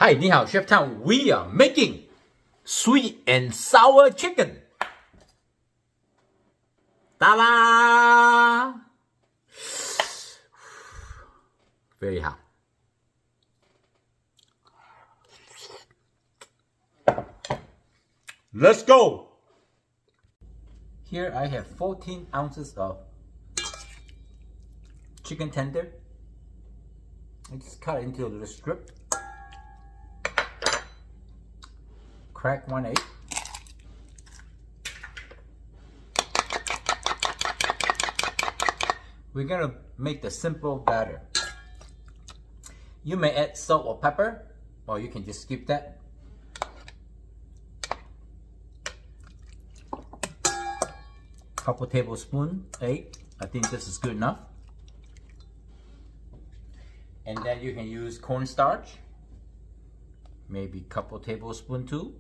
Hi, 你好 Chef Town. We are making sweet and sour chicken. Ta-da! Very hot. Let's go! Here I have 14 ounces of chicken tender. I just cut it into a little strip. Crack 1 egg. We're gonna make the simple batter. You may add salt or pepper, or you can just skip that. Couple tablespoons egg. I think this is good enough. And then you can use cornstarch. Maybe a couple tablespoons too.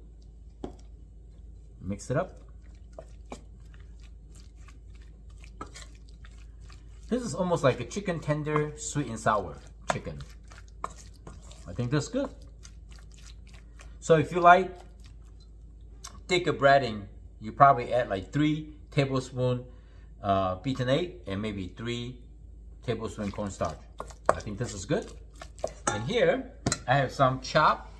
Mix it up. This is almost like a chicken tender, sweet and sour chicken. I think that's good. So if you like thicker breading, you probably add like 3 tablespoons beaten egg and maybe 3 tablespoons cornstarch. I think this is good. And here I have some chopped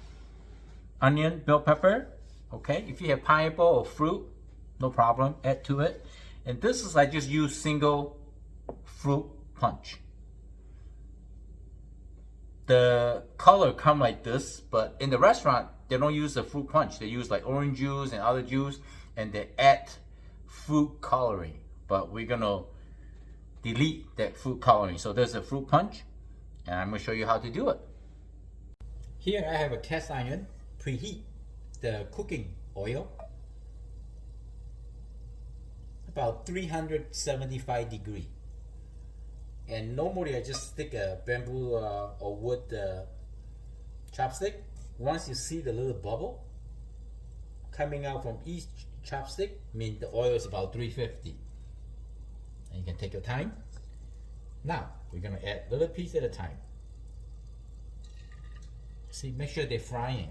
onion, bell pepper. Okay, if you have pineapple or fruit, no problem, add to it. And this is I just use single fruit punch. The color come like this, but in the restaurant they don't use the fruit punch. They use like orange juice and other juice, and they add fruit coloring. But we're gonna delete that fruit coloring. So there's a fruit punch, and I'm gonna show you how to do it. Here I have a cast iron. Preheat the cooking oil about 375 degrees. And normally I just stick a bamboo or wood chopstick. Once you see the little bubble coming out from each chopstick, means the oil is about 350. And you can take your time. Now we're gonna add a little piece at a time. See, make sure they're frying.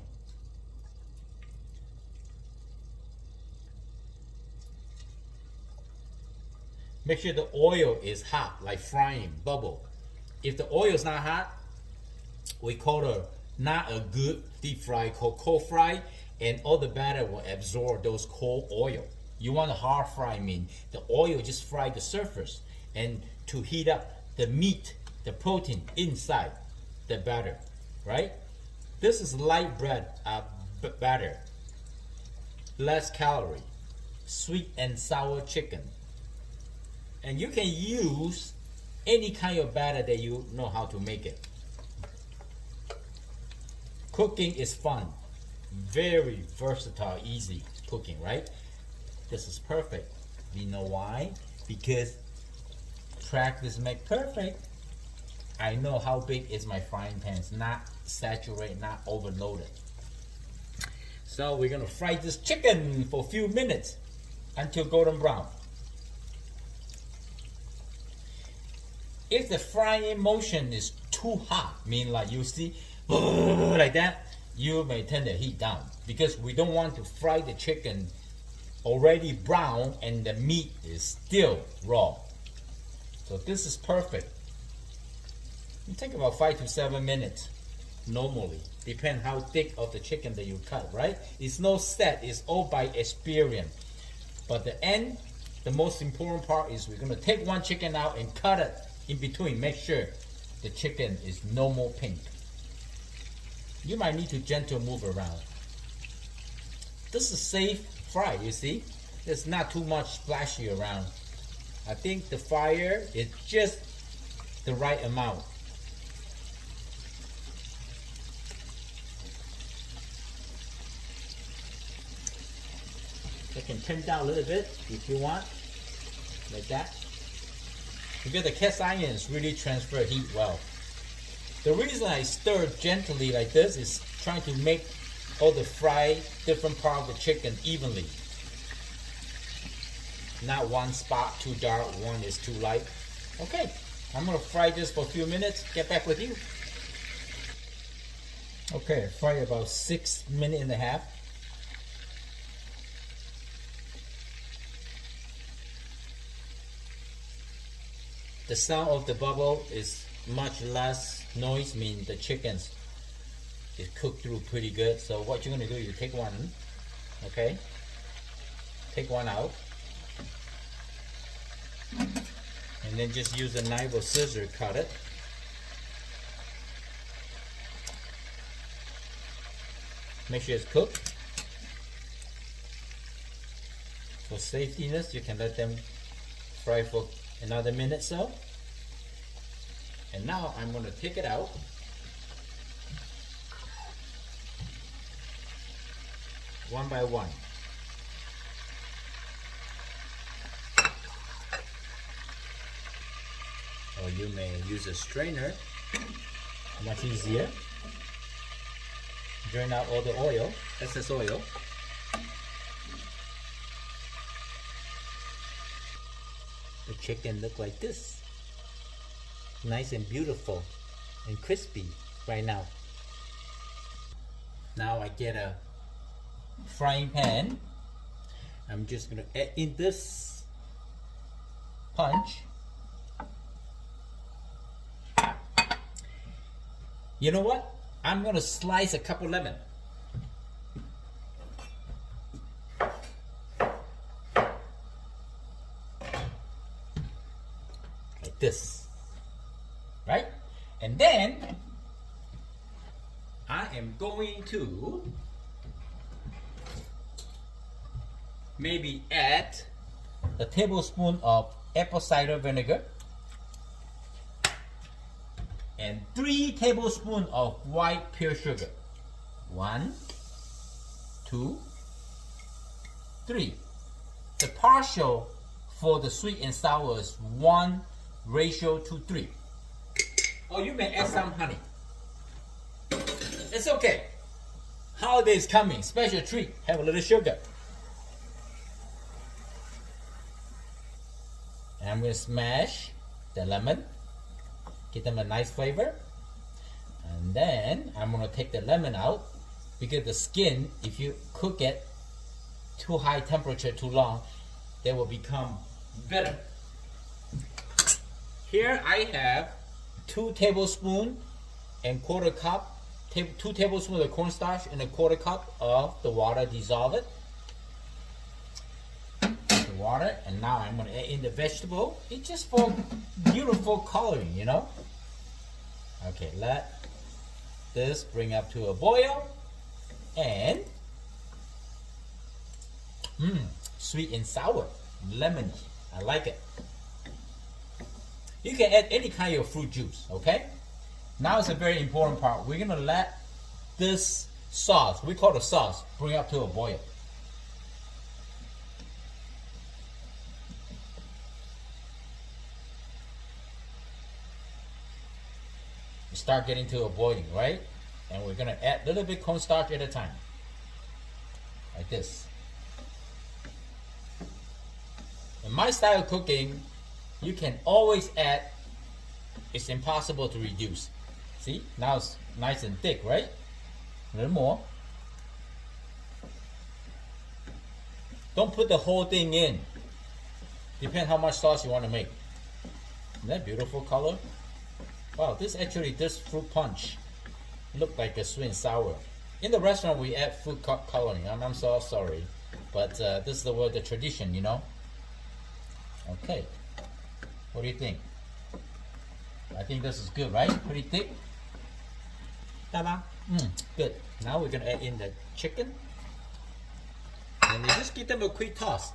Make sure the oil is hot, like frying, bubble. If the oil is not hot, we call it not a good deep fry, called cold fry, and all the batter will absorb those cold oil. You want a hard fry, mean the oil just fry the surface and to heat up the meat, the protein inside the batter, right? This is light bread batter, less calorie, sweet and sour chicken. And you can use any kind of batter that you know how to make it. Cooking is fun, very versatile, easy cooking, right? This is perfect. You know why? Because practice makes perfect. I know how big is my frying pan. It's not saturated, not overloaded. So we're gonna fry this chicken for a few minutes until golden brown. If the frying motion is too hot, mean like you see like that, you may turn the heat down, because we don't want to fry the chicken already brown and the meat is still raw. So this is perfect. It takes about 5 to 7 minutes normally, depend how thick of the chicken that you cut, right? It's no set, it's all by experience. But the end, the most important part is we're gonna take one chicken out and cut it in between. Make sure the chicken is no more pink. You might need to gentle move around. This is safe fry, you see? There's not too much splashy around. I think the fire is just the right amount. You can turn down a little bit if you want, like that. Because the cast irons really transfer heat well. The reason I stir gently like this is trying to make all the fry different part of the chicken evenly. Not one spot too dark, one is too light. Okay, I'm gonna fry this for a few minutes, get back with you. Okay, fry about 6 minutes and a half. The sound of the bubble is much less noise, means the chickens is cooked through pretty good. So what you're gonna do, you take one, okay? Take one out. And then just use a knife or scissor, cut it. Make sure it's cooked. For safetyness, you can let them fry for another minute or so. And now I'm going to take it out. One by one. Or you may use a strainer, much easier. Drain out all the oil, excess oil. The chicken look like this. Nice and beautiful and crispy right now. Now I get a frying pan. I'm just gonna add in this punch. You know what? I'm gonna slice a couple lemon. Like this. Right? And then I am going to maybe add a tablespoon of apple cider vinegar and 3 tablespoons of white pure sugar. 1, 2, 3. The partial for the sweet and sour is 1:3. Or you may add some honey. It's okay. Holiday is coming, special treat. Have a little sugar. And I'm going to smash the lemon. Give them a nice flavor. And then I'm going to take the lemon out, because the skin, if you cook it too high temperature too long, they will become bitter. Here I have 2 tablespoons and 1/4 cup, 2 tablespoons of cornstarch and 1/4 cup of the water. Dissolve it. The water, and now I'm going to add in the vegetable. It's just for beautiful coloring, you know. Okay, let this bring up to a boil, and sweet and sour, lemony. I like it. You can add any kind of fruit juice, okay? Now it's a very important part. We're gonna let this sauce, we call it sauce, bring up to a boil. Start getting to a boiling, right? And we're gonna add a little bit cornstarch at a time, like this. In my style of cooking, you can always add. It's impossible to reduce. See, now it's nice and thick, right? A little more. Don't put the whole thing in. Depends how much sauce you want to make. Isn't that beautiful color? Wow, this fruit punch look like a sweet and sour. In the restaurant, we add food coloring. I'm so sorry, but this is the tradition, you know. Okay, what do you think? I think this is good, right? Pretty thick. Ta-da! Good. Now we're gonna add in the chicken, and we just give them a quick toss.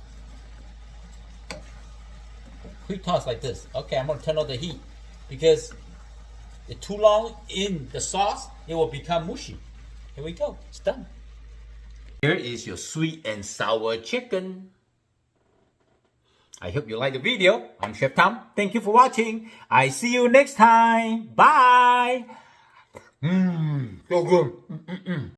Quick toss like this. Okay, I'm gonna turn on the heat, because if too long in the sauce, it will become mushy. Here we go. It's done. Here is your sweet and sour chicken. I hope you like the video. I'm Chef Tom. Thank you for watching. I see you next time. Bye. So good.